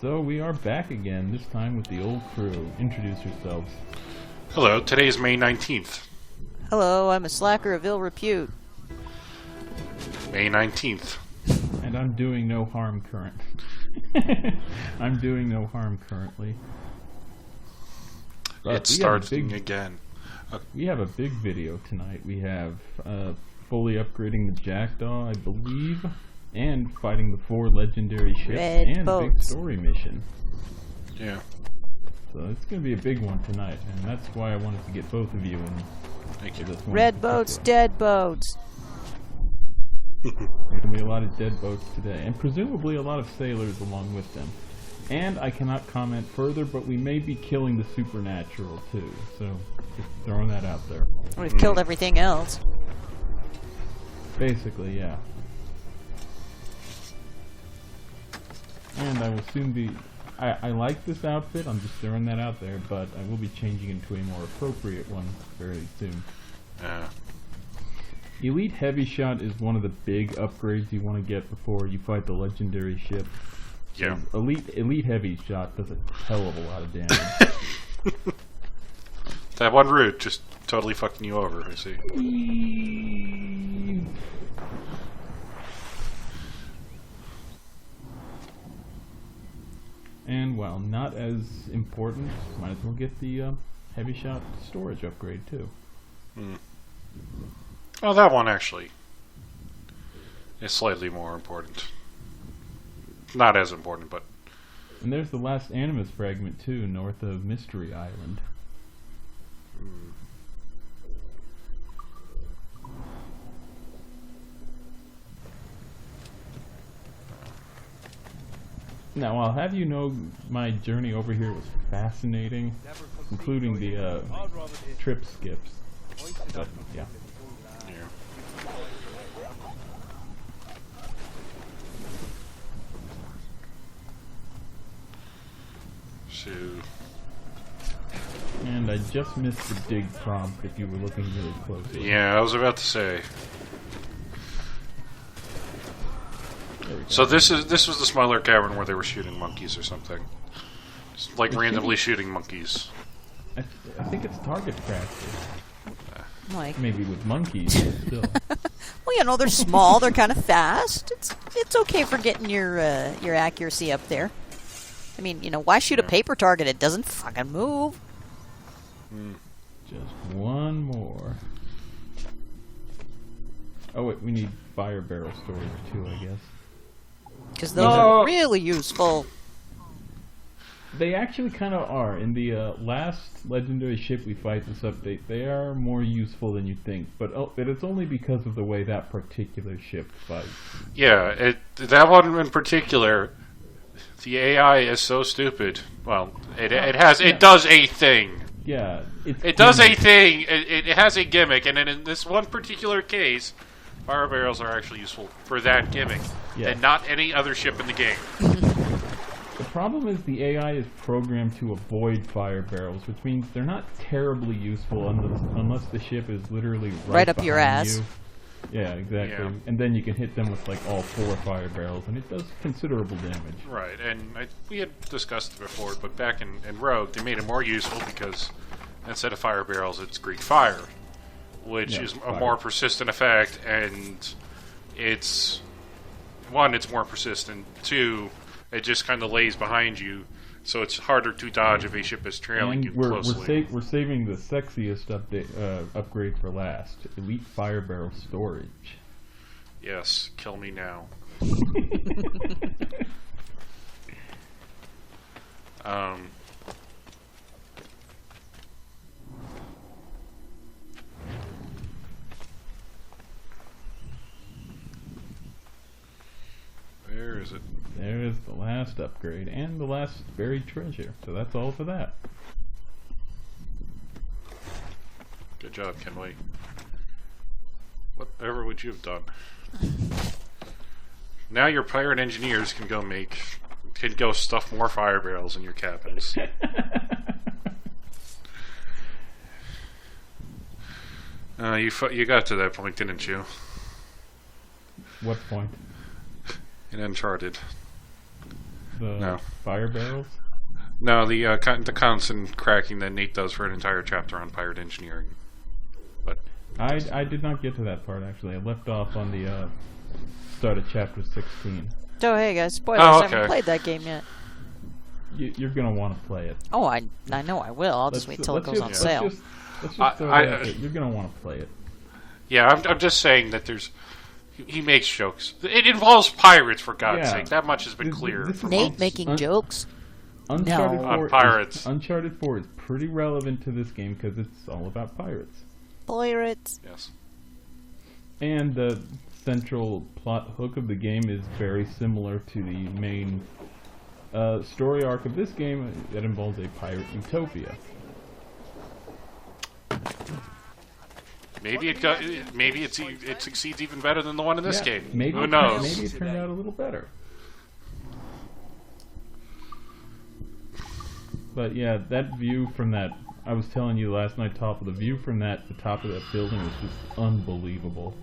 So we are back again, this time with the old crew. Introduce yourselves. Hello, today is May 19th. Hello, I'm a slacker of ill repute. May 19th. And I'm doing no harm current. I'm doing no harm currently. But It's starting again. We have a big video tonight. We have fully upgrading the Jackdaw, I believe, and fighting the 4 legendary ships, and a big story mission. Yeah. So it's going to be a big one tonight, and that's why I wanted to get both of you in. Thank you. Red boats, dead boats. There's going to be a lot of dead boats today, and presumably a lot of sailors along with them. And I cannot comment further, but we may be killing the supernatural too, so just throwing that out there. We've killed everything else. Basically, yeah. And I will soon be... I like this outfit, I'm just throwing that out there, but I will be changing into a more appropriate one very soon. Elite Heavy Shot is one of the big upgrades you want to get before you fight the legendary ship. Yeah. Elite Heavy Shot does a hell of a lot of damage. That one route just totally fucking you over, I see. And while not as important, might as well get the Heavy Shot storage upgrade too. Well, that one actually is slightly more important. Not as important, but... And there's the last Animus fragment too, north of Mystery Island. Now, I'll have you know my journey over here was fascinating, including the trip skips. But, yeah. And I just missed the dig prompt if you were looking really closely. Yeah, I was about to say. So this was the smaller cavern where they were shooting monkeys or something. Just like randomly shooting monkeys. I think it's target practice. Like maybe with monkeys, but still. Well, you know, they're small, they're kind of fast. It's okay for getting your accuracy up there. I mean, you know, why shoot a paper target? It doesn't fucking move. Just one more. Oh wait, we need fire barrel storage too, I guess. Because those are really useful. They actually kind of are. In the last legendary ship we fight this update, they are more useful than you think. But it's only because of the way that particular ship fights. Yeah, that one in particular, the AI is so stupid. Well, it does a thing. Yeah, it does a thing. It has a gimmick, and in this one particular case, fire barrels are actually useful for that gimmick, and not any other ship in the game. The problem is the AI is programmed to avoid fire barrels, which means they're not terribly useful unless the ship is literally right up your ass. You. Yeah, exactly. Yeah. And then you can hit them with like all 4 fire barrels, and it does considerable damage. Right, and we had discussed it before, but back in Rogue, they made it more useful because instead of fire barrels, it's Greek fire, which is a more persistent effect, and it's more persistent. 2, it just kind of lays behind you, so it's harder to dodge if a ship is trailing you closely. We're saving the sexiest upgrade for last. Elite fire barrel storage. Yes, kill me now. Where is it? There is the last upgrade and the last buried treasure. So that's all for that. Good job, Kenway. Whatever would you have done? Now your pirate engineers can go stuff more fire barrels in your cabins. You got to that point, didn't you? What point? In Uncharted. No. fire barrels? No, the constant cracking that Nate does for an entire chapter on pirate engineering. But I did not get to that part, actually. I left off on the start of chapter 16. So hey guys, spoilers. Oh, I haven't okay. played that game yet. You're going to want to play it. Oh, I know I will. I'll just wait till it goes on sale. Let's just throw that out there. You're going to want to play it. yeah, I'm just saying that he makes jokes. It involves pirates, for God's Yeah. sake. That much has been clear. This is for Nate months. making jokes. Uncharted No. 4 On pirates. Uncharted 4 is pretty relevant to this game because it's all about pirates. Pirates. Yes. And the central plot hook of the game is very similar to the main story arc of this game that involves a pirate utopia. Maybe it succeeds even better than the one in this Yeah, game. Maybe Who it knows? Maybe it turned out a little better. But yeah, that view from that, I was telling you last night, the view from the top of that building was just unbelievable.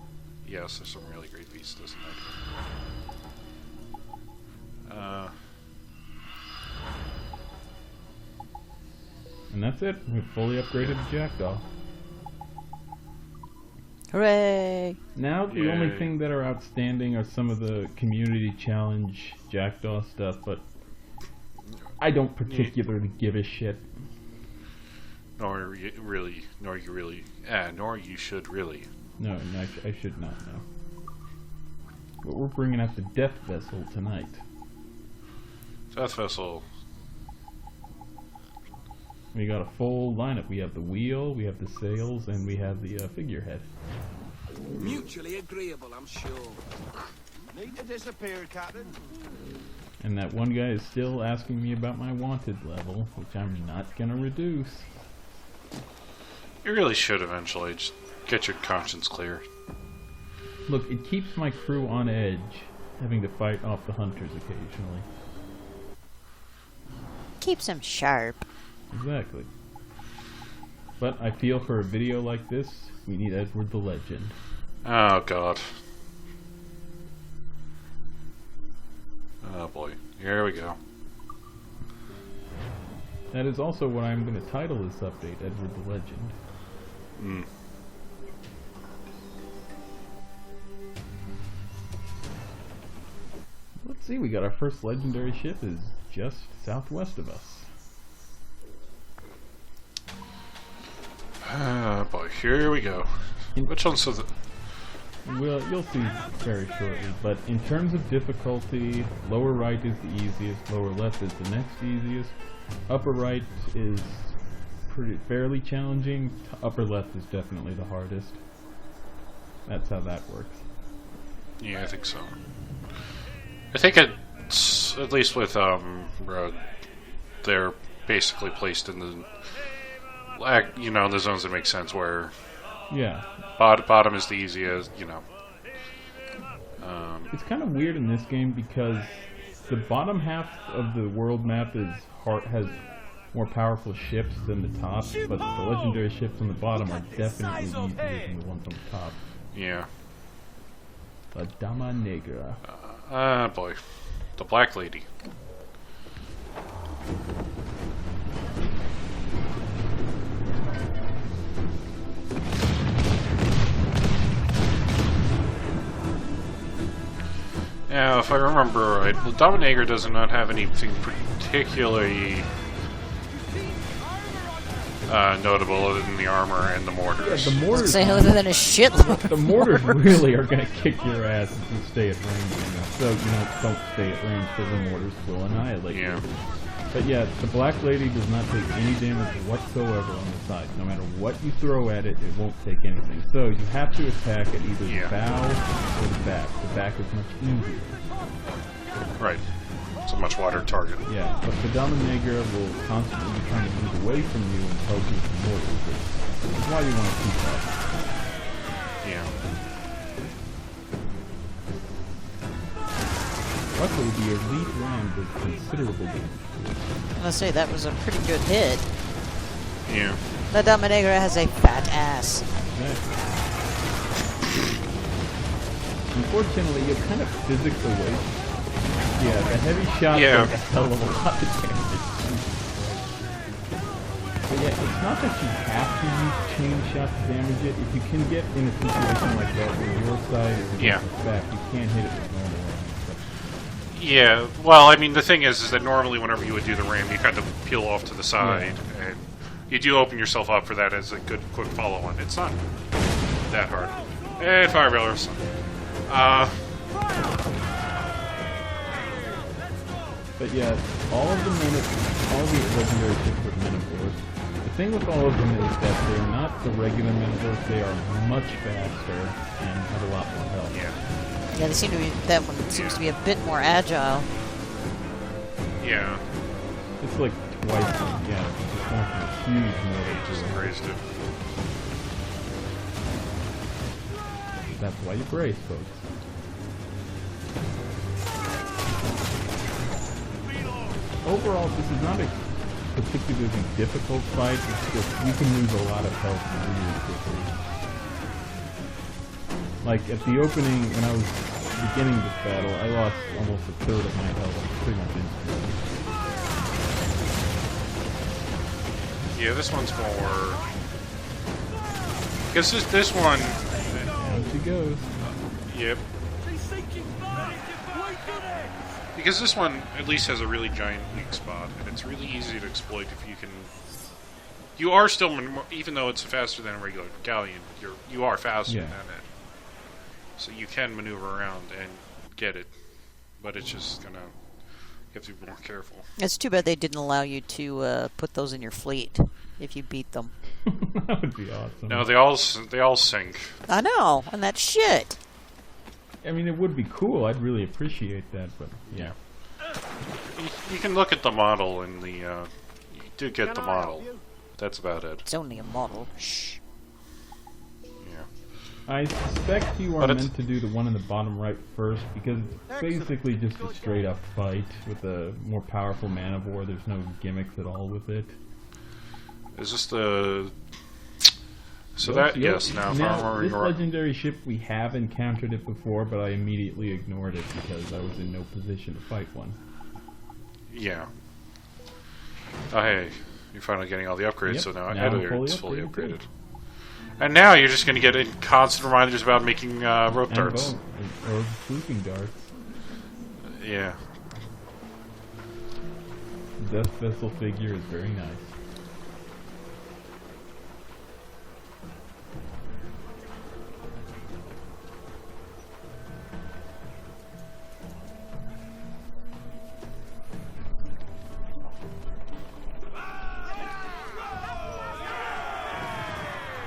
Yes, there's some really great vistas in that. And that's it. We've fully upgraded the Jackdaw. Hooray! Now the Yay. only thing that are outstanding are some of the community challenge Jackdaw stuff, but I don't particularly give a shit. Nor you should really. No, I should not know. But we're bringing out the Death Vessel tonight. Death Vessel. We got a full lineup. We have the wheel, we have the sails, and we have the figurehead. Mutually agreeable, I'm sure. Need to disappear, Captain. And that one guy is still asking me about my wanted level, which I'm not gonna reduce. You really should eventually. Just get your conscience clear. Look, it keeps my crew on edge, having to fight off the hunters occasionally. Keeps him sharp. Exactly. But I feel for a video like this, we need Edward the Legend. Oh God. Oh boy. Here we go. That is also what I'm going to title this update, Edward the Legend. Mm. Let's see, we got our first legendary ship is just southwest of us. Ah boy. Here we go. Which one's the? Well, you'll see very shortly, but in terms of difficulty, lower right is the easiest, lower left is the next easiest, upper right is fairly challenging, upper left is definitely the hardest. That's how that works. Yeah, I think so. I think it's at least with Rogue, they're basically placed in the the zones that make sense. Where Yeah. bottom is the easiest, It's kind of weird in this game because the bottom half of the world map has more powerful ships than the top, but the legendary ships on the bottom are definitely easier than the ones on the top. Yeah. La Dama Negra. Ah, boy. The Black Lady. Now, if I remember right, the Dama Negra does not have anything particularly notable other than the armor and the mortars. The mortars, Say other than a shitload. the mortars really are going to kick your ass if you stay at range. So, don't stay at range because the mortars will annihilate you. Yeah. But yeah, the Black Lady does not take any damage whatsoever on the side. No matter what you throw at it, it won't take anything. So you have to attack at either the bow or the back. The back is much easier. Right. It's a much wider target. Yeah, but the Dama Negra will constantly be trying to move away from you and poke you with mortars. That's why you want to keep up. Yeah. Luckily, the elite ram does considerable damage. I'm gonna say that was a pretty good hit. Yeah. The Dama Negra has a fat ass. Exactly. Unfortunately, you're kind of physics away Yeah, the heavy shots Yeah. are a hell of a lot of damage. But yeah, it's not that you have to use chain shot to damage it. If you can get in a situation like that where your side is against its back, you can't hit it with normal range. Yeah, well, I mean, the thing is that normally whenever you would do the ram, you kind of peel off to the side, and you do open yourself up for that as a good, quick follow-on. It's not that hard. And fire railers. But yeah, all of the legendary ships are Menivores. The thing with all of them is that they're not the regular Menivores. They are much faster and have a lot more health. Yeah. Yeah, they seem to be. That one seems to be a bit more agile. Yeah. It's like twice, yeah, it's just going from a huge motor Just to raised it. That's why you brace, folks. Overall, this is not a particularly difficult fight. It's just you can lose a lot of health really quickly. Like at the opening, when I was beginning this battle, I lost almost a third of my health pretty much instantly. Yeah, this one's more... Because this one... Down she goes. Yep. Because this one at least has a really giant weak spot, and it's really easy to exploit if you can... You are still, even though it's faster than a regular galleon, you are faster than it. So you can maneuver around and get it, but it's just gonna... You have to be more careful. It's too bad they didn't allow you to put those in your fleet if you beat them. That would be awesome. No, they all sink. I know, and that's shit. I mean, it would be cool. I'd really appreciate that, but yeah. You can look at the model in the... you do get the model. That's about it. It's only a model. Shh. Yeah. I suspect you are meant to do the one in the bottom right first, because it's basically just a straight up fight with a more powerful Manivore. There's no gimmicks at all with it. Is this the... So Well, that, yes, now if I'm this remembering right. legendary ship, we have encountered it before, but I immediately ignored it because I was in no position to fight one. Yeah. Oh, hey, you're finally getting all the upgrades, Yep, so now now I'm Editor's fully fully upgraded. And now you're just going to get constant reminders about making rope darts. Or swooping darts. Yeah. The Death Vessel figure is very nice.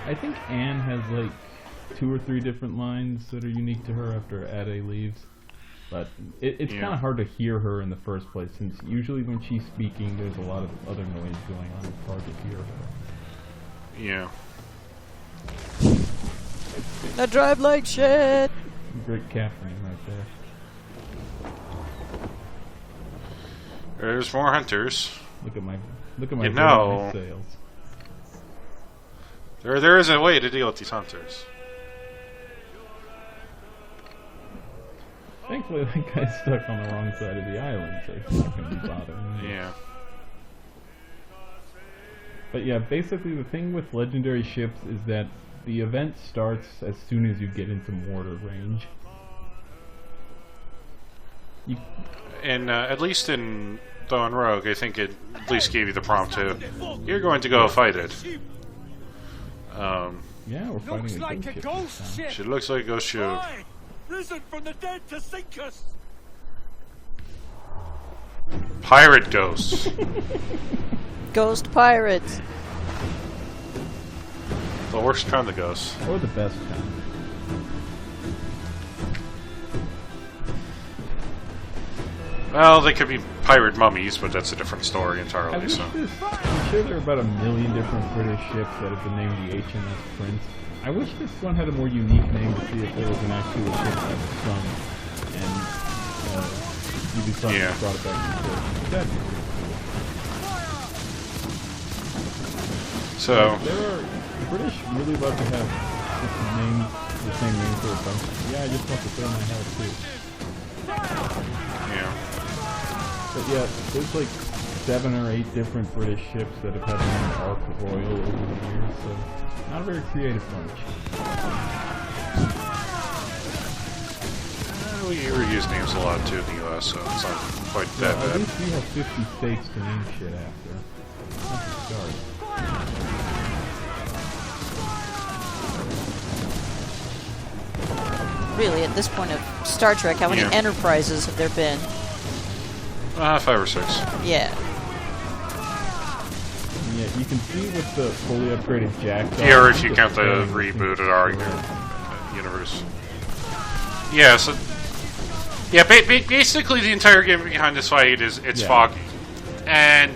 I think Anne has like 2 or 3 different lines that are unique to her after Ade leaves. But it's kind of hard to hear her in the first place, since usually when she's speaking there's a lot of other noise going on. It's hard to hear her. Yeah. I drive like shit! Great captaining right there. There's more hunters. Look at my You know. nice sails. There is a way to deal with these hunters. Thankfully that guy's stuck on the wrong side of the island, so he's not going to be bothering me. Yeah. But yeah, basically the thing with legendary ships is that the event starts as soon as you get into mortar range. And at least in Dawn Rogue, I think it at least gave you the prompt to, you're going to go fight it. Yeah, we're fighting Looks like a ghost ship. She looks like a ghost ship. Aye, risen from the dead to sink us. Pirate ghosts. Ghost pirates. The worst kind of ghosts. Or the best kind. Well, they could be pirate mummies, but that's a different story I entirely. wish So. I'm sure there are about 1 million different British ships that have been named the HMS Prince. I wish this one had a more unique name to see if there was an actual ship that was sunk and Ubisoft Yeah. brought it back to the That'd be pretty cool. So. The British really love to have different names, the same name for a bunch. Yeah, I just want to throw my head too. Yeah. But yeah, there's like 7 or 8 different British ships that have had the name Ark Royal over the years, so not a very creative bunch. We reuse names a lot too in the US, so it's not quite that At bad. least we have 50 states to name shit after. That's a start. Really, at this point of Star Trek, how many Yeah. enterprises have there been? 5 or 6. Yeah. And yeah, you can see with the fully upgraded Jackdaw. Yeah, or if you the count the fairing rebooted seems universe. Yeah, so... Yeah, basically the entire game behind this fight is it's Yeah. foggy. And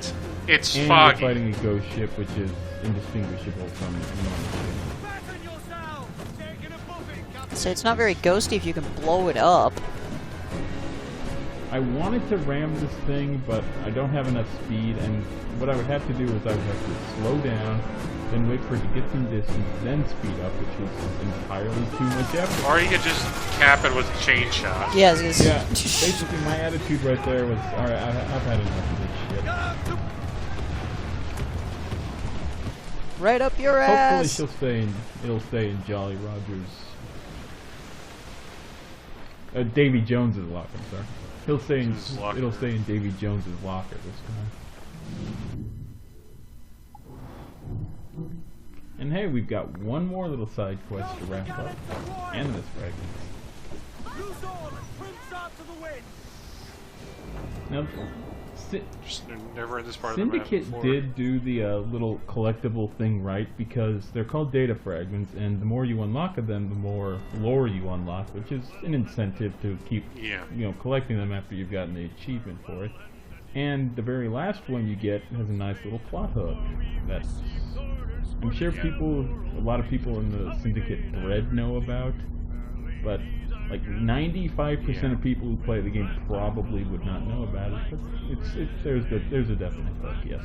it's and foggy. you're fighting a ghost ship, which is indistinguishable from a normal ship. So it's not very ghosty if you can blow it up. I wanted to ram this thing, but I don't have enough speed, and what I would have to do is I would have to slow down, then wait for it to get some distance, then speed up, which is entirely too much effort. Or you could just cap it with a chain shot. Yeah, Yeah, basically my attitude right there was, alright, I've had enough of this shit. Right up your Hopefully ass. it'll stay in Jolly Roger's... Davy Jones's locker, I'm sorry. It'll stay in Davy Jones's locker this time. And hey, we've got one more little side quest to wrap up. And this fragment. Now, Just never in this part of the map Syndicate before. did do the little collectible thing right, because they're called data fragments, and the more you unlock of them, the more lore you unlock, which is an incentive to keep collecting them after you've gotten the achievement for it. And the very last one you get has a nice little plot hook that I'm sure a lot of people in the Syndicate thread know about, but like 95% of people who play the game probably would not know about it. But there's a definite hook, yes.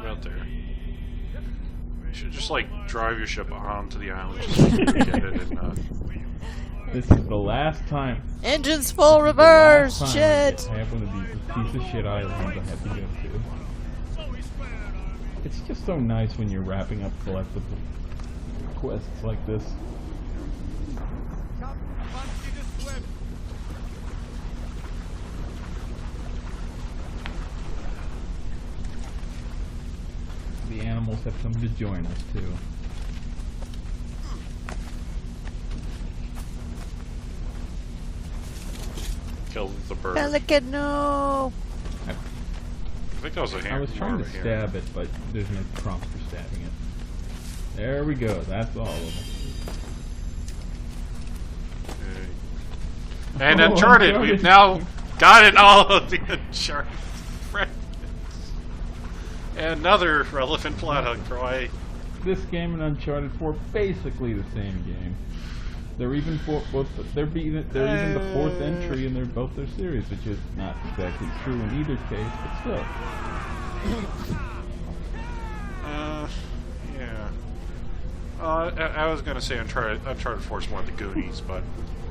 Out there. You should just like drive your ship onto the island, just so you can get it and This is the last time. Engines full reverse! Shit! Shit! I have one of these piece of shit islands I have to go to. It's just so nice when you're wrapping up collectible quests like this. The animals have come to join us too. kill the bird. Pelican, no! I think that was a I hammer. was trying to stab it, but there's no prompt for stabbing it. There we go. That's all of them. And Oh, Uncharted, Uncharted. we've now gotten all of the Uncharted fragments. And another relevant plot hook for why. This game and Uncharted 4 basically the same game. They're even they're even the fourth entry in both their series, which is not exactly true in either case, but still. Yeah. I was gonna say Uncharted 4 is more the Goonies, but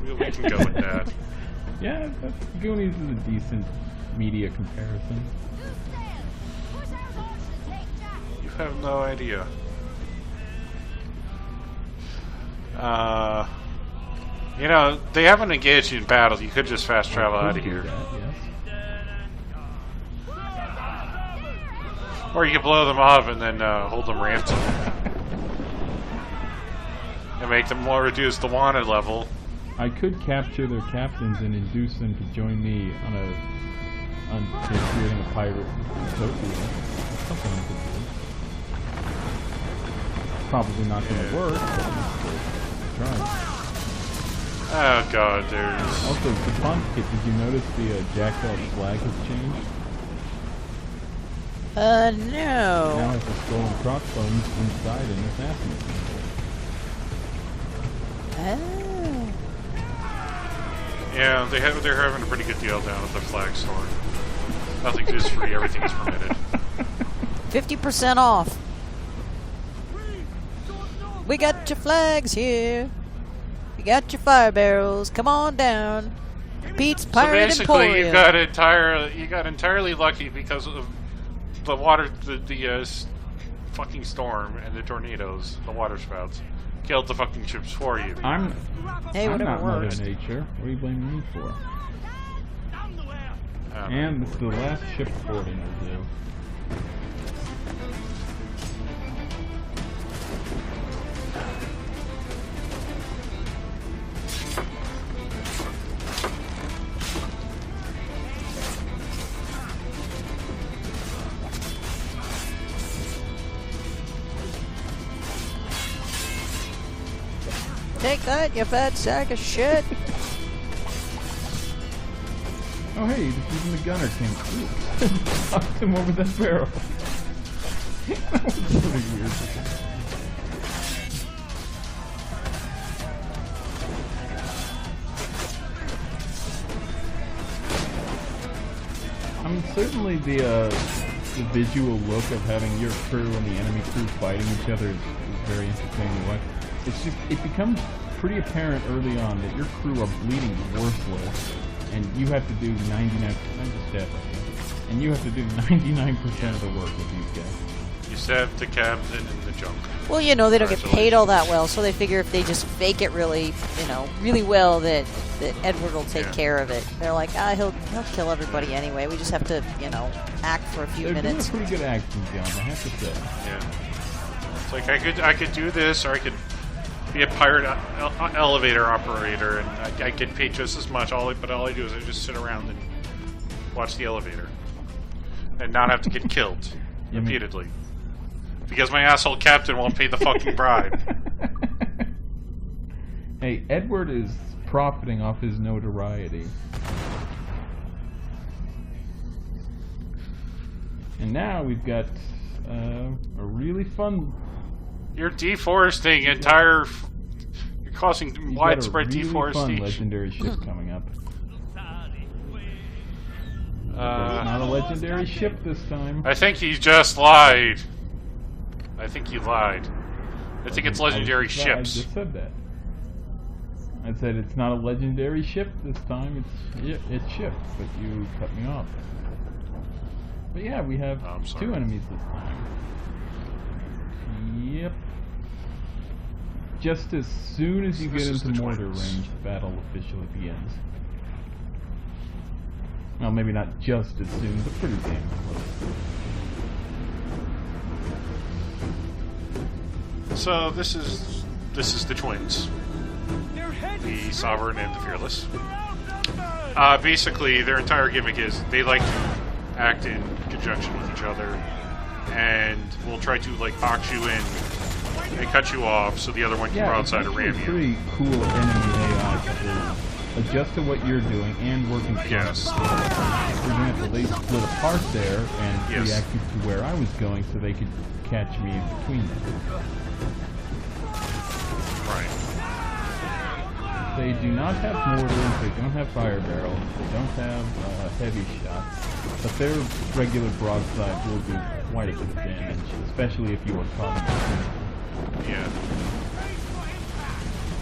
we can go with that. Yeah, but Goonies is a decent media comparison. You have no idea. You know, they haven't engaged you in battle. You could just fast travel out of here. That, yes. Or you could blow them off and then hold them ransom. And make them more reduce the wanted level. I could capture their captains and induce them to join me on creating a pirate utopia. That's something I could do. Probably not going to work, but try. Oh god, there's... Also, the font kit, did you notice the Jackdaw flag has changed? Now No. has the skull and crossbones inside an assassin's symbol. Oh. Yeah, they're having a pretty good deal down at the flag store. Nothing is free, everything is permitted. 50% off. We got your flags here. We got your fire barrels. Come on down. Pete's So Pirate basically, Emporium. you got entirely lucky because of the water, the fucking storm and the tornadoes, the water spouts, killed the fucking ships for you. Hey, I'm whatever not Mother works. Nature. What are you blaming me for? Um, And it's the last ship boarding will do. Take that, you fat sack of shit. Oh hey, this is the gunner came through. Knocked him over that barrel. That was really weird. I mean, certainly the visual look of having your crew and the enemy crew fighting each other is very entertaining to watch. It's just, it becomes pretty apparent early on that your crew are bleeding worthless, and you have to do 99%. I'm just stab right here. And you have to do 99% of the work with these guys. You stabbed the captain in the junk. Well, you know, they don't get paid all that well, so they figure if they just fake it really, you know, really well, that Edward will take care of it. They're like, he'll kill everybody anyway. We just have to, you know, act for a few They're minutes. doing a pretty good acting job, I have to say. Yeah. It's like I could do this, or I could be a pirate elevator operator, and I get paid just as much. But all I do is I just sit around and watch the elevator, and not have to get killed repeatedly because my asshole captain won't pay the fucking bribe. Hey, Edward is profiting off his notoriety. And now we've got a really fun... You're deforesting entire. You're causing You've widespread got a really deforestation. fun legendary ship coming up. It's not a legendary ship this time. I think he just lied. I think he lied. I think it's legendary I ships. just said that. I said it's not a legendary ship this time. It's ships, but you cut me off. But yeah, we have Oh, I'm sorry. 2 enemies this time. Yep. Just as soon as you This get is into the mortar twins. range, the battle officially begins. Well, maybe not just as soon, but pretty damn close. So this is the twins, the Sovereign and the Fearless. Basically, their entire gimmick is they like to act in conjunction with each other, and will try to like box you in and cut you off, so the other one can Yeah, it's broadside or actually ram you. pretty cool enemy AI to adjust to what you're doing and working together. Yes. For example, they split apart there and Yes. reacted to where I was going so they could catch me in between them. Right. They do not have mortars, they don't have fire barrels, they don't have heavy shots, but their regular broadside will do quite a bit of damage, especially if you are caught in between. Yeah.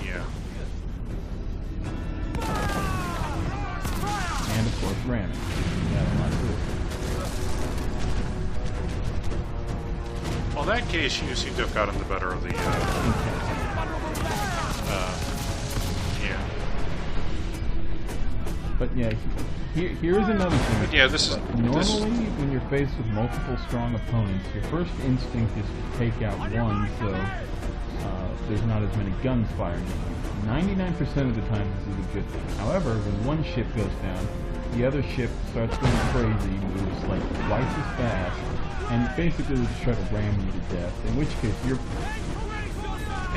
Yeah. And of course ramming. Yeah, I'm not good. Well, in that case, you seem to have gotten the better of the. Yeah. But yeah, here's another thing. But yeah, this is Normally, when you're faced with multiple strong opponents, your first instinct is to take out one so there's not as many guns firing. 99% of the time this is a good thing. However, when one ship goes down, the other ship starts going crazy, moves like twice as fast, and basically will just try to ram you to death, in which case you're...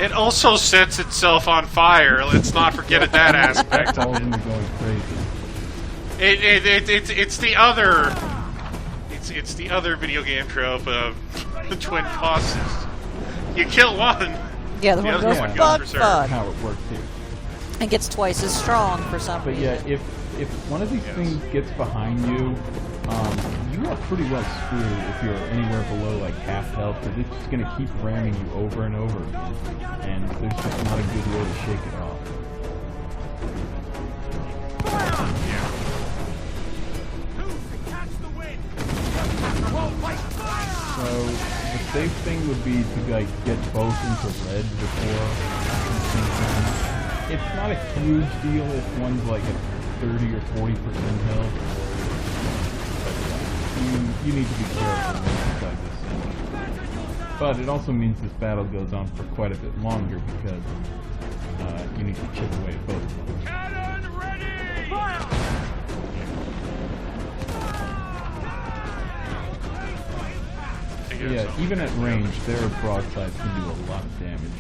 It also sets itself on fire. Let's not forget that aspect That's all of of them it. are going crazy. It's the other. It's the other video game trope of the twin bosses. You kill one. Yeah, the one other goes one goes fuck, berserk. fuck, How it works here. and gets twice as strong for some But reason. yeah, if one of these things gets behind you, you you are pretty well screwed if you're anywhere below like half health, because it's just going to keep ramming you over and over again, and there's just not a good way to shake it off. So the safe thing would be to like get both into red before. It's not a huge deal if one's like at 30 or 40% health. You need to be careful inside this thing. But it also means this battle goes on for quite a bit longer because you need to chip away at both of them. Cannon ready! Fire! Yeah, even at range, their broadsides can do a lot of damage.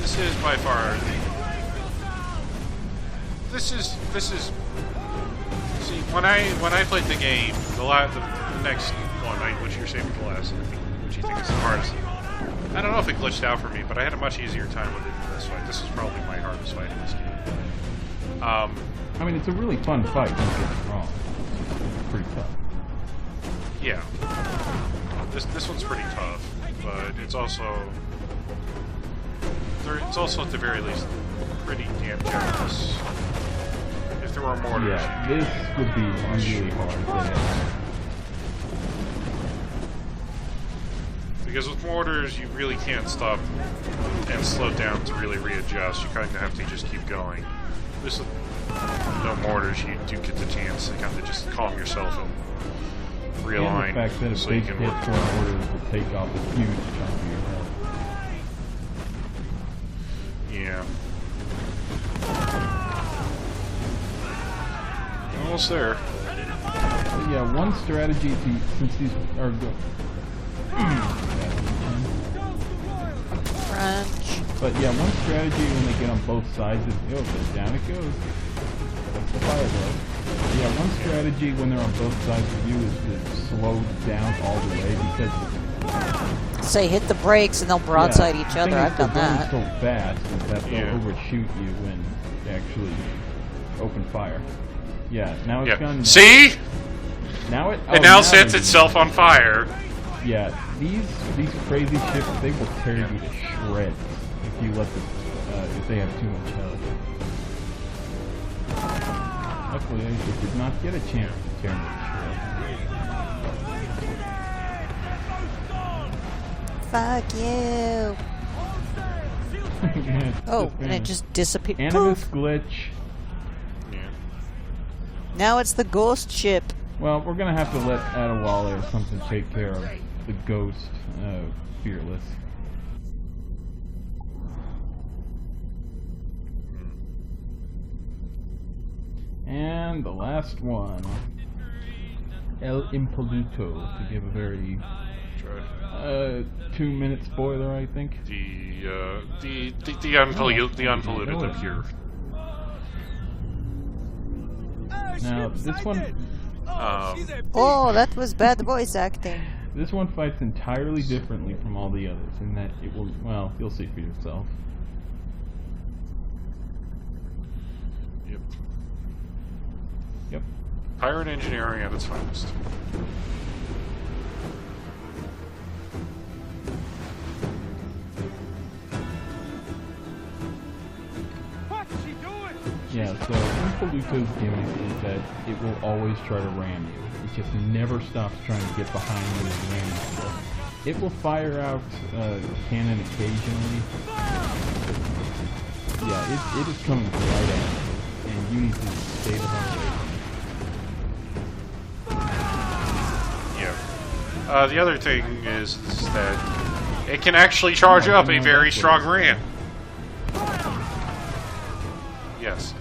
This is by far. This is. See, when I played the game, the next one, which you're saving for last, which you think is the hardest. I don't know if it glitched out for me, but I had a much easier time with it in this fight. This was probably my hardest fight in this game. I mean, it's a really fun fight, don't get me wrong. It's pretty tough. Yeah. This one's pretty tough, but it's also at the very least pretty damn generous. If there were mortars, yeah, this would be really hard. Because with mortars, you really can't stop and slow down to really readjust. You kind of have to just keep going. This with no mortars, you do get the chance to kind of just calm yourself and realign. And the fact that a so big you hit can for mortars will take off a huge chunk of your health. Yeah. Almost there. But yeah, one strategy to, since these are Crunch. but yeah, one strategy when they get on both sides is, oh, down it goes. That's the fire blow. Yeah, one strategy when they're on both sides of you is to slow down all the way because Say hit the brakes and they'll broadside yeah, each other. I've done that. So fast that they'll Yeah. overshoot you when they actually open fire. Yeah, now it's gone. See? Now it. It now they sets do. itself on fire. Yeah, these crazy ships, they will tear you to shreds if you let them, if they have too much health. Luckily, I did not get a chance to tear me to shreds. Fuck you. Yeah, it's Oh, just and it just disappeared. Animus Poof. glitch. Yeah. Now it's the ghost ship. Well, we're gonna have to let Adewale or something take care of the ghost, Fearless. And the last one, El Impoluto, to give a very 2-minute spoiler, I think. The unpolluted pure. Now this one, Oh, that was bad voice acting. this one fights entirely differently from all the others in that it will. Well, you'll see for yourself. Yep. Yep. Pirate engineering at its finest. What's she doing? Yeah, so Impoluto's gimmick is that it will always try to ram you. It just never stops trying to get behind you and ram you. It will fire out cannon occasionally. Yeah, it is coming right at you, and you need to stay the hell away. Yeah. The other thing is that it can actually charge up a very strong ram. Yes.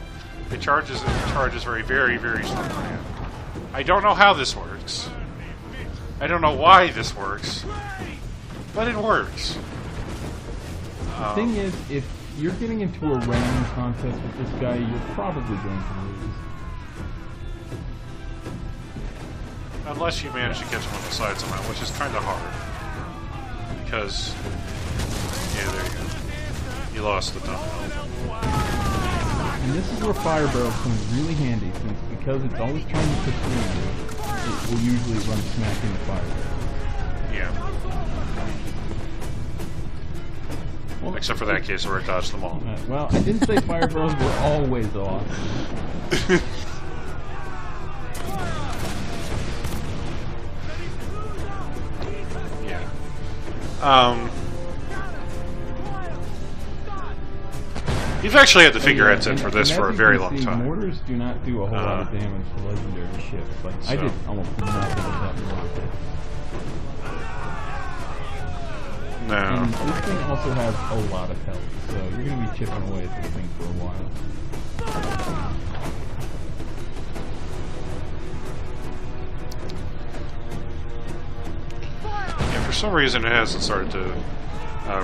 It charges very, very, very strong ram. I don't know how this works. I don't know why this works. But it works. The thing is, if you're getting into a ramming contest with this guy, you're probably going to lose. Unless you manage to catch him on the side somehow, which is kind of hard. because yeah, there you go. You lost a ton. And this is where fire barrels comes really handy, since because it's always trying to pursue you, it will usually run smack into fire barrels. Yeah. Well, Except for that case where I dodged them all. well, I didn't say fire barrels were always off. Yeah. You've actually had the figureheads in for this for a very long time. Mortars do not do a whole lot of damage to legendary ships. Like I did almost nothing with that mortar. No. And this thing also has a lot of health, so you're going to be chipping away at this thing for a while. Yeah, for some reason it hasn't started to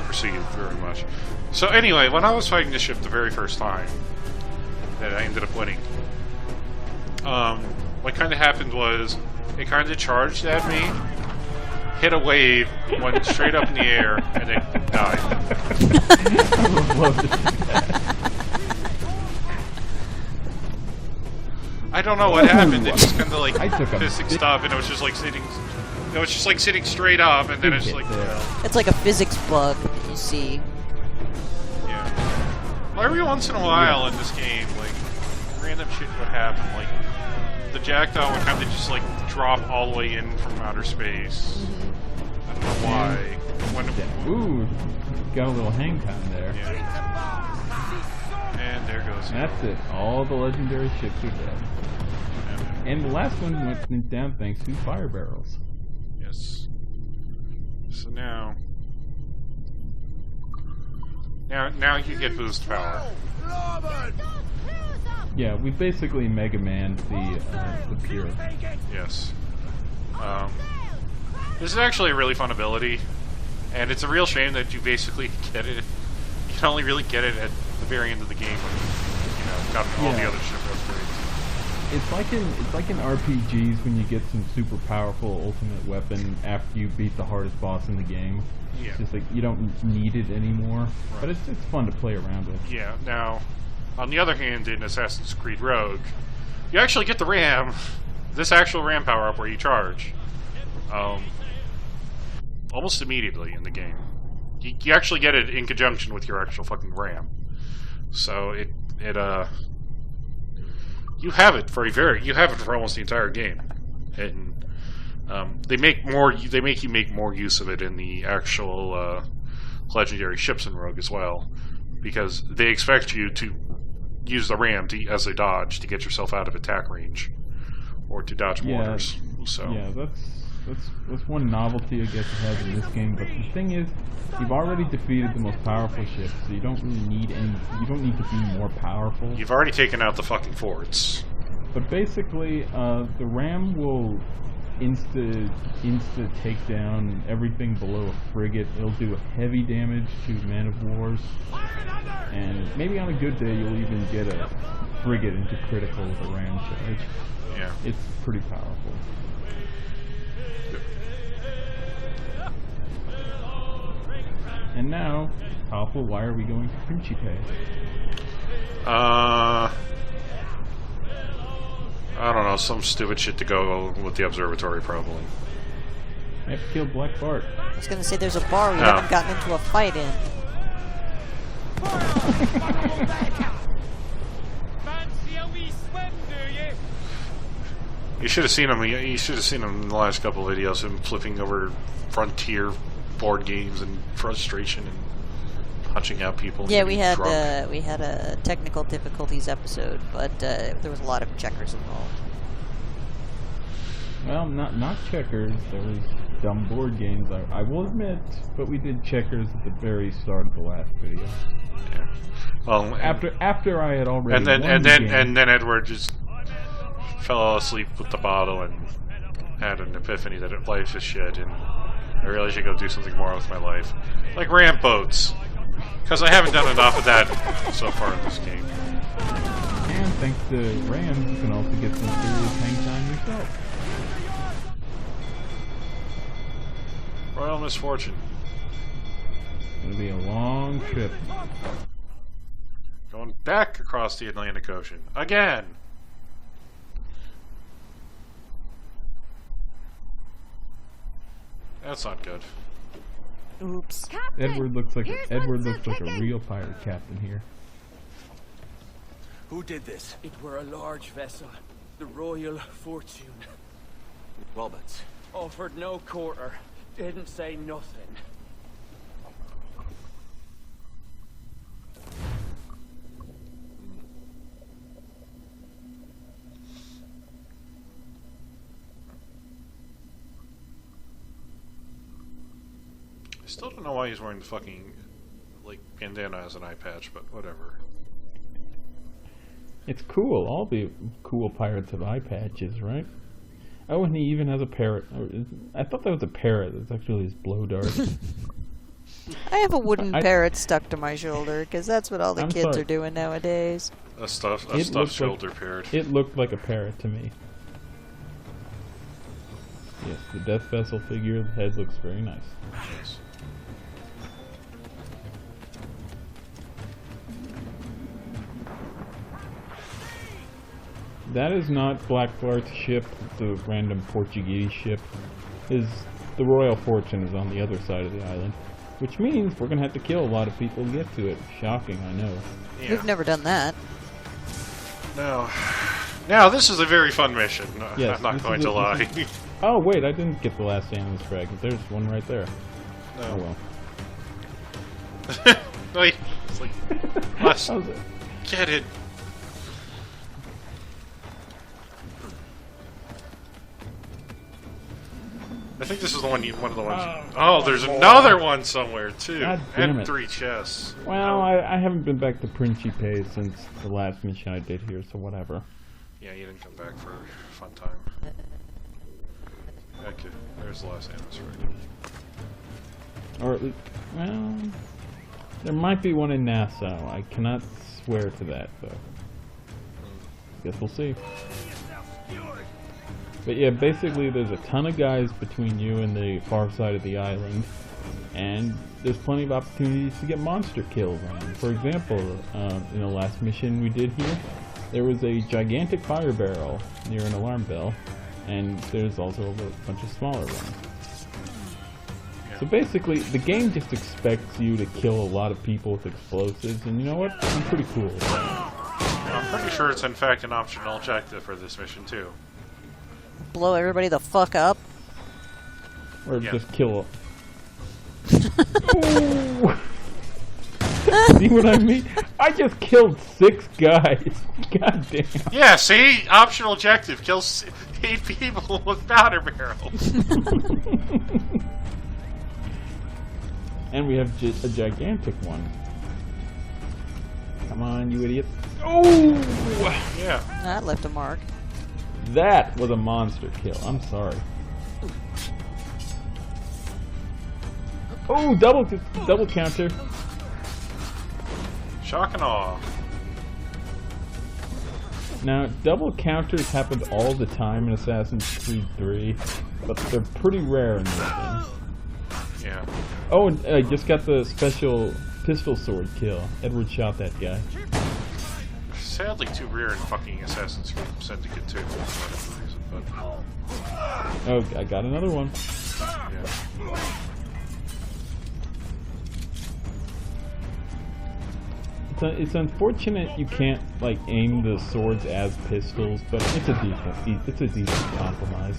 proceed very much. So anyway, when I was fighting this ship the very first time, that I ended up winning, what kind of happened was, it kind of charged at me, hit a wave, went straight up in the air, and then died. I would love to see that. I don't know what happened. It just kind of like I took a physics big- stuff, and it was just like sitting. It was just like sitting straight up, and then it's just like, It's like a physics bug that you see. yeah. Well, every once in a while in this game, like random shit would happen. Like the Jackdaw would kind of just like drop all the way in from outer space. I don't know why. When Ooh, got a little hang time there. yeah. And there goes. And that's it. All the legendary ships are dead. And the last one went down thanks to fire barrels. Yes. So now you get boost power. Yeah, we basically Mega Man the Pure. Yes. This is actually a really fun ability, and it's a real shame that you basically get it. You can only really get it at the very end of the game when you know got all the other ship upgrades. It's like in RPGs when you get some super powerful ultimate weapon after you beat the hardest boss in the game. Yeah. It's just like you don't need it anymore, but Right. it's fun to play around with. Yeah. Now, on the other hand, in Assassin's Creed Rogue, you actually get the RAM, this actual RAM power up where you charge, almost immediately in the game. You actually get it in conjunction with your actual fucking RAM. So you have it for almost the entire game, and they make you make more use of it in the actual legendary ships in Rogue as well, because they expect you to use the RAM as a dodge to get yourself out of attack range, or to dodge mortars. So Yeah, that's one novelty I guess it has in this game. But the thing is, you've already defeated the most powerful ships, so you don't really need you don't need to be more powerful. you've already taken out the fucking forts. But basically, the RAM will insta take down everything below a frigate. It'll do heavy damage to man of wars, and maybe on a good day you'll even get a frigate into critical with a RAM charge. Yeah. It's pretty powerful. And now, Topple, why are we going to Principe? I don't know, some stupid shit to go with the observatory, probably. I have to kill Black Bart. I was gonna say there's a bar we Oh. haven't gotten into a fight in. You should have seen him. You should have seen him in the last couple of videos. Him flipping over Frontier board games in frustration and punching out people. and Yeah, we getting had drunk. a technical difficulties episode, but there was a lot of checkers involved. Well, not checkers. There was dumb board games, I will admit, but we did checkers at the very start of the last video. Yeah. Well, After I had already and then won and the then game. and then Edward just fell asleep with the bottle and had an epiphany that life is shit, and I really should go do something more with my life, like ramp boats, because I haven't done enough of that so far in this game. And thanks to Rams, you can also get some serious hang time yourself. Royal misfortune. It'll be a long trip. Going back across the Atlantic Ocean. Again! That's not good. Oops. Edward looks like a real pirate captain here. Who did this? It were a large vessel, the Royal Fortune. Roberts. Offered no quarter, didn't say nothing. I still don't know why he's wearing the fucking, like, bandana as an eye patch, but whatever. It's cool. All the cool pirates have eye patches, right? Oh, and he even has a parrot. I thought that was a parrot. It's actually his blow dart. I have a wooden parrot stuck to my shoulder because that's what all the kids are doing nowadays. A stuffed shoulder parrot. It looked like a parrot to me. Yes, the Death Vessel figure, the head looks very nice. Yes. That is not Blackguard's ship, the random Portuguese ship. The Royal Fortune is on the other side of the island. Which means we're gonna have to kill a lot of people to get to it. Shocking, I know. Yeah. We've never done that. No. Now, this is a very fun mission. Yes, I'm not going to lie. Oh, wait, I didn't get the last Animus fragment. There's one right there. No. Oh, well. Like, it's like, let's How's it? get it. I think this is one of the ones. Oh, there's another one somewhere too, God damn and it. 3 chests. Well, I haven't been back to Principe since the last mission I did here, so whatever. Yeah, you didn't come back for a fun time. Okay, there's the last Animus fragment. Or at least, well, there might be one in Nassau. I cannot swear to that, though. Guess we'll see. But yeah, basically there's a ton of guys between you and the far side of the island, and there's plenty of opportunities to get monster kills on. For example, in the last mission we did here, there was a gigantic fire barrel near an alarm bell, and there's also a bunch of smaller ones. So basically, the game just expects you to kill a lot of people with explosives, and you know what? I'm pretty cool with that. I'm pretty sure it's in fact an optional objective for this mission too. Blow everybody the fuck up. Or Yeah. just kill Ooh. See what I mean? I just killed 6 guys. God damn. Yeah, see? Optional objective. Kill 8 people with powder barrels. And we have a gigantic one. Come on, you idiot. Oh! Yeah. That left a mark. That was a monster kill. I'm sorry. Oh, double counter. Shock and awe. Now, double counters happened all the time in Assassin's Creed 3, but they're pretty rare in this game. Yeah. Oh, and I just got the special pistol sword kill. Edward shot that guy. Sadly too rare in fucking Assassin's Creed Syndicate 2 for whatever reason, but Oh, I got another one. yeah. It's unfortunate you can't like aim the swords as pistols, but it's a decent compromise.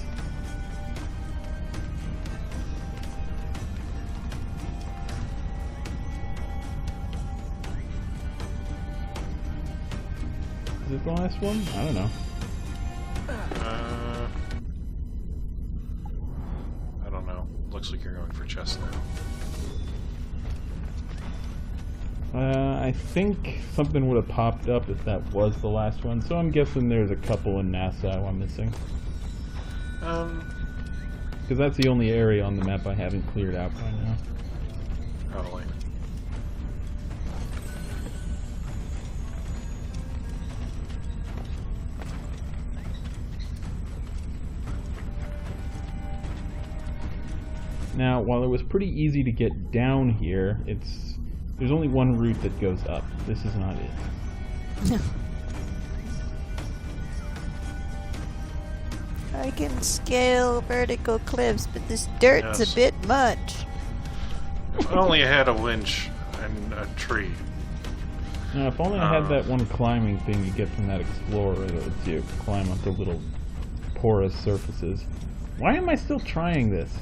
Is it the last one? I don't know. I don't know. Looks like you're going for chest now. I think something would have popped up if that was the last one, so I'm guessing there's a couple in Nassau I'm missing. Because that's the only area on the map I haven't cleared out by now. Probably. Now, while it was pretty easy to get down here, there's only one route that goes up. This is not it. I can scale vertical cliffs, but this dirt's Yes. a bit much. If I only had a winch and a tree. Now, if only I had that one climbing thing you get from that explorer that lets you climb up the little porous surfaces. Why am I still trying this?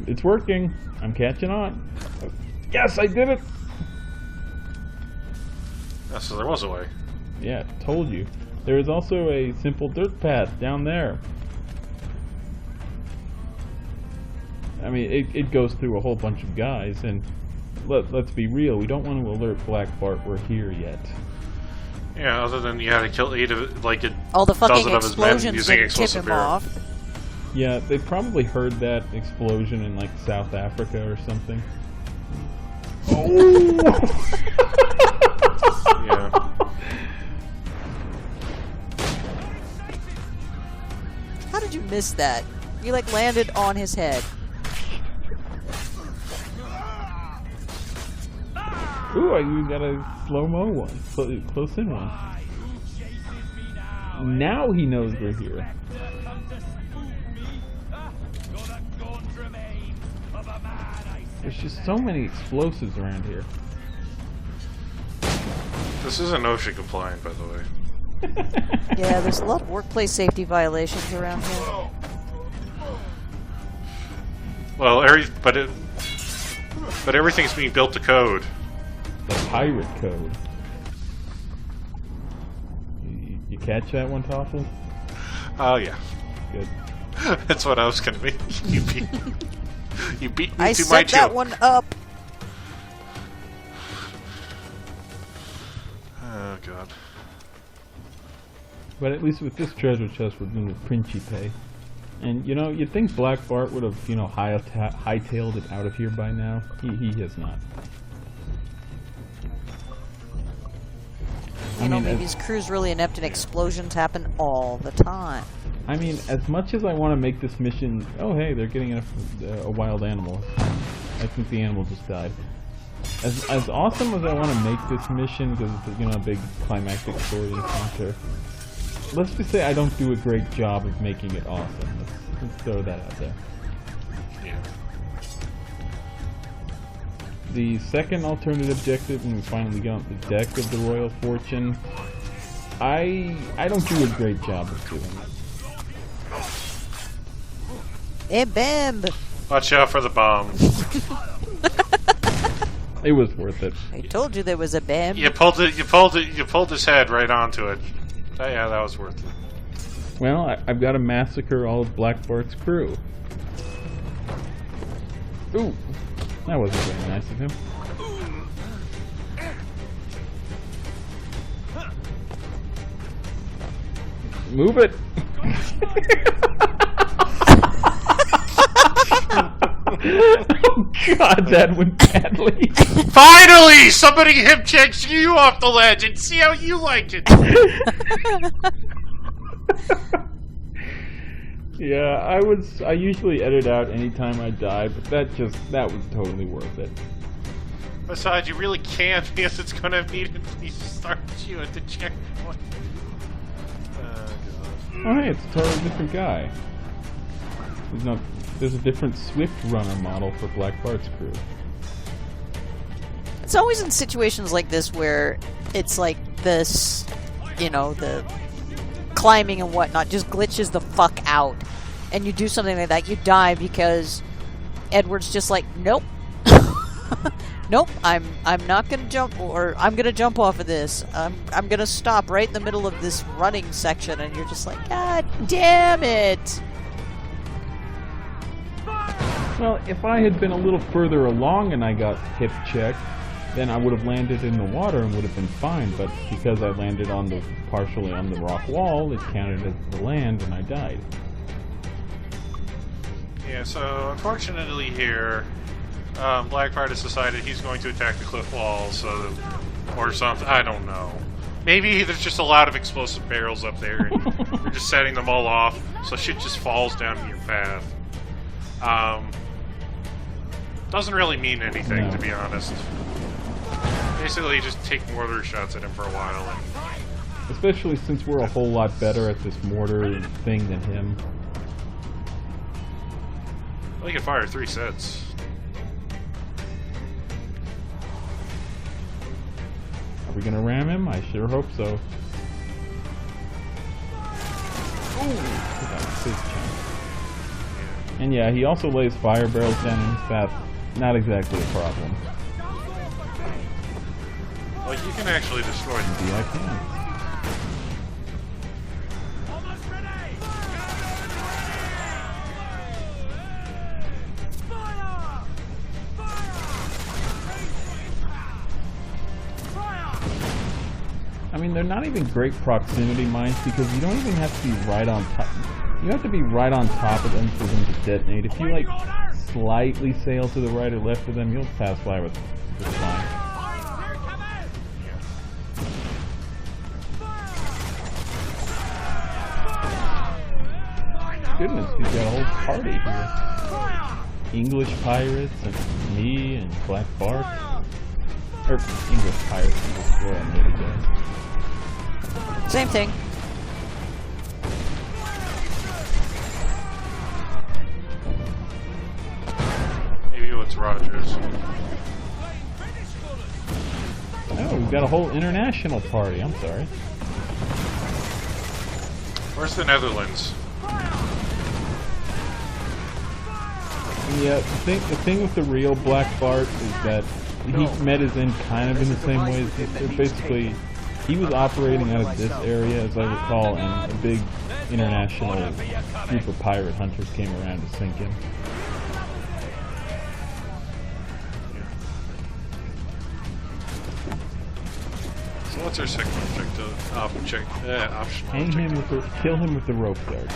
It's working. I'm catching on. Oh, yes, I did it. Yeah, so there was a way. Yeah, told you. There is also a simple dirt path down there. I mean, it goes through a whole bunch of guys, and let's be real, we don't want to alert Black Bart we're here yet. Yeah, other than you had to kill 8 of like a All the fucking dozen of his men explosions using didn't tip explosive him barrel. off. Yeah, they probably heard that explosion in like South Africa or something. Oh! Yeah. How did you miss that? You like landed on his head. Ooh, you got a slow-mo one. Close in one. Now he knows we're here. There's just so many explosives around here. This isn't OSHA compliant, by the way. Yeah, there's a lot of workplace safety violations around here. Well, but everything's being built to code. The pirate code. You catch that one, Toffle? Oh yeah, Good. that's what I was gonna be. You beat me I to my set that joke. one up. Oh god. But at least with this treasure chest, we're doing the Principe. And, you know, you'd think Black Bart would have, you know, hightailed it out of here by now. He has not. You know, maybe his crew's really inept and explosions happen all the time. I mean, as much as I want to make this mission... Oh, hey, they're getting a wild animal. I think the animal just died. As awesome as I want to make this mission, because it's, you know, a big climactic story encounter, let's just say I don't do a great job of making it awesome. Let's throw that out there. Yeah. The second alternate objective, when we finally get on the deck of the Royal Fortune, I don't do a great job of doing it. Hey, Bam! Watch out for the bomb. It was worth it. I told you there was a Bam. You pulled his head right onto it. Oh, yeah, that was worth it. Well, I've got to massacre all of Black Bart's crew. Ooh, that wasn't very nice of him. Move it! Oh god, that went badly. Finally! Somebody hip checks you off the ledge and see how you like it! Yeah, I usually edit out anytime I die, but that was totally worth it. Besides, you really can't because it's gonna immediately start you at the checkpoint. Oh hey, it's a totally different guy. There's a different Swift runner model for Black Bart's crew. It's always in situations like this where it's like this, you know, the climbing and whatnot just glitches the fuck out. And you do something like that, you die because Edward's just like, nope. Nope, I'm not gonna jump, or I'm gonna jump off of this. I'm gonna stop right in the middle of this running section, and you're just like, God damn it! Well, if I had been a little further along and I got hip checked, then I would have landed in the water and would have been fine, but because I landed partially on the rock wall, it counted as the land and I died. Yeah, so unfortunately here, Black Bart has decided he's going to attack the cliff walls, or something. I don't know. Maybe there's just a lot of explosive barrels up there, and you're just setting them all off, so shit just falls down in your path. Doesn't really mean anything, No. to be honest. Basically, just take mortar shots at him for a while, and Especially since we're a whole lot better at this mortar thing than him. well, you can fire 3 sets. Are we gonna ram him? I sure hope so. Ooh, that was a big chunk. And yeah, he also lays fire barrels down in his path. Not exactly a problem. Well, you can actually destroy them. Maybe I can. I mean, they're not even great proximity mines because you don't even have to be right on top. You have to be right on top of them for them to detonate. If you like slightly sail to the right or left of them, you'll pass by with fine. Goodness, we've got a whole party here. English pirates and me and Black Bart. Or English pirates, English Royal Navy guys. Same thing. Maybe it's Rogers. Oh, we've got a whole international party. I'm sorry. Where's the Netherlands? Yeah, the thing with the real Black Bart is that he met his end kind of in the same way as this. So basically, he was operating out of this area, as I recall, and a big international group of pirate hunters came around to sink him. So what's our second objective? Optional Hang him objective. with the, kill him with the rope darts.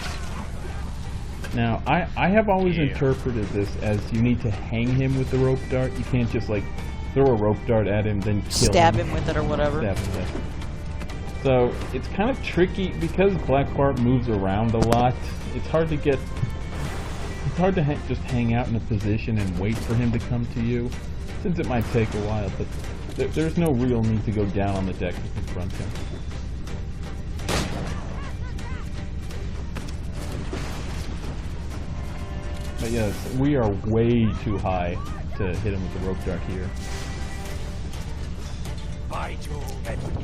Now, I have always interpreted this as you need to hang him with the rope dart. You can't just like throw a rope dart at him, then kill Stab him with it or whatever. Stab him, yeah. So it's kind of tricky because Black Bart moves around a lot. It's hard to get. It's hard to just hang out in a position and wait for him to come to you, since it might take a while. But there's no real need to go down on the deck to confront him. But yes, we are way too high to hit him with the rope dart here. By Jove, Edward,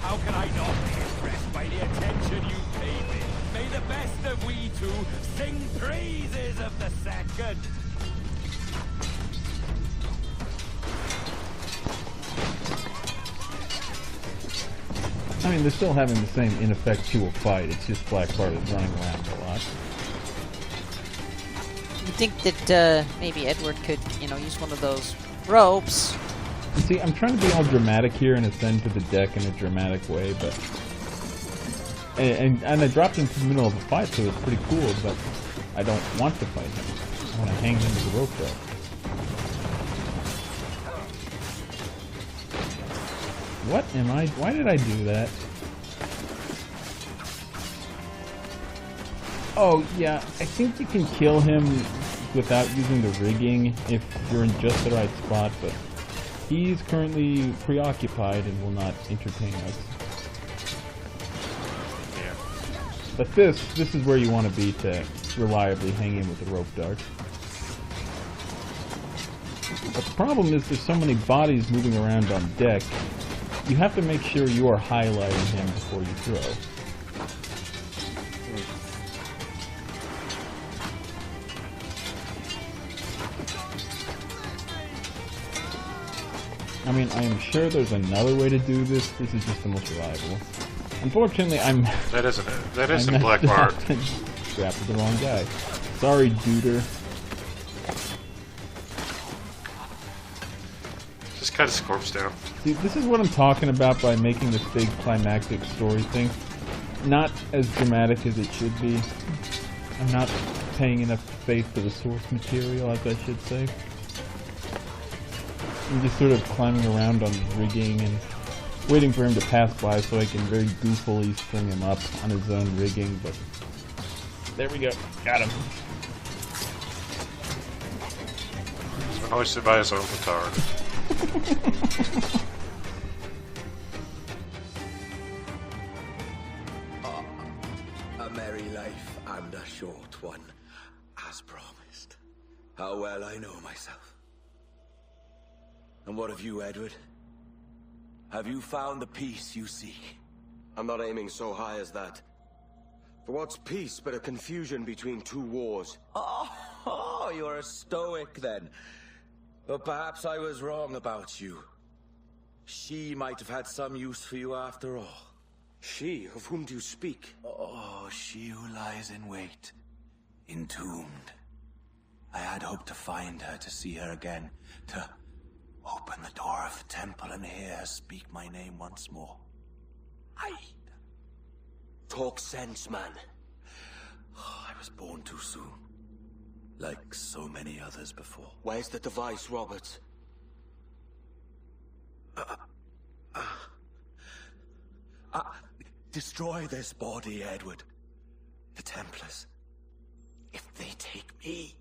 how can I not be impressed by the attention you paid me? May the best of we two sing praises of the second. I mean, they're still having the same ineffectual fight. It's just Black Bart is running around a lot. You think that maybe Edward could, use one of those ropes? You see, I'm trying to be all dramatic here and ascend to the deck in a dramatic way, but... And I dropped into the middle of a fight, so it's pretty cool, but I don't want to fight him. I want to hang him with the rope dart. What am I... Why did I do that? Oh, yeah, I think you can kill him without using the rigging if you're in just the right spot, but he's currently preoccupied and will not entertain us. Yeah. But this is where you want to be to reliably hang him with the rope dart. But the problem is there's so many bodies moving around on deck, you have to make sure you are highlighting him before you throw. I mean, I am sure there's another way to do this. This is just the most reliable. Unfortunately, That isn't it. That I isn't Black messed Bart. up and drafted the wrong guy. Sorry, Duder. Just cut his corpse down. See, this is what I'm talking about by making this big climactic story thing. Not as dramatic as it should be. I'm not paying enough faith to the source material, as I should say. I'm just sort of climbing around on rigging and waiting for him to pass by so I can very goofily string him up on his own rigging, but there we go. Got him. Hoisted by his own petard. A merry life and a short one, as promised. How well I know myself. And what of you, Edward? Have you found the peace you seek? I'm not aiming so high as that. For what's peace but a confusion between two wars? Oh, you're a stoic then. But perhaps I was wrong about you. She might have had some use for you after all. She, of whom do you speak? Oh, she who lies in wait, entombed. I had hoped to find her, to see her again, to open the door of the temple and hear her speak my name once more. Talk sense, man. Oh, I was born too soon. Like so many others before. Where's the device, Robert? Destroy this body, Edward. The Templars. If they take me...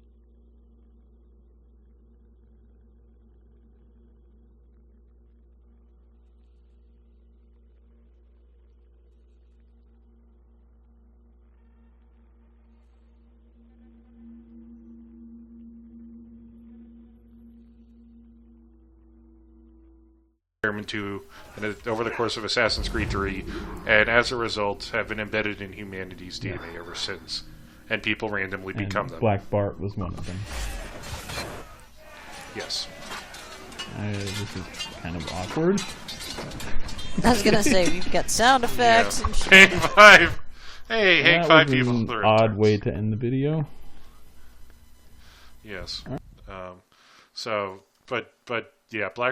To over the course of Assassin's Creed 3, and as a result have been embedded in humanity's DNA ever since, and people randomly become them. Black Bart was one of them. Yes. This is kind of awkward. I was gonna say we've got sound effects and shit. Hang 5. Hey, Hang That 5 was people. an odd way to end the video. Yes. So, but yeah, Black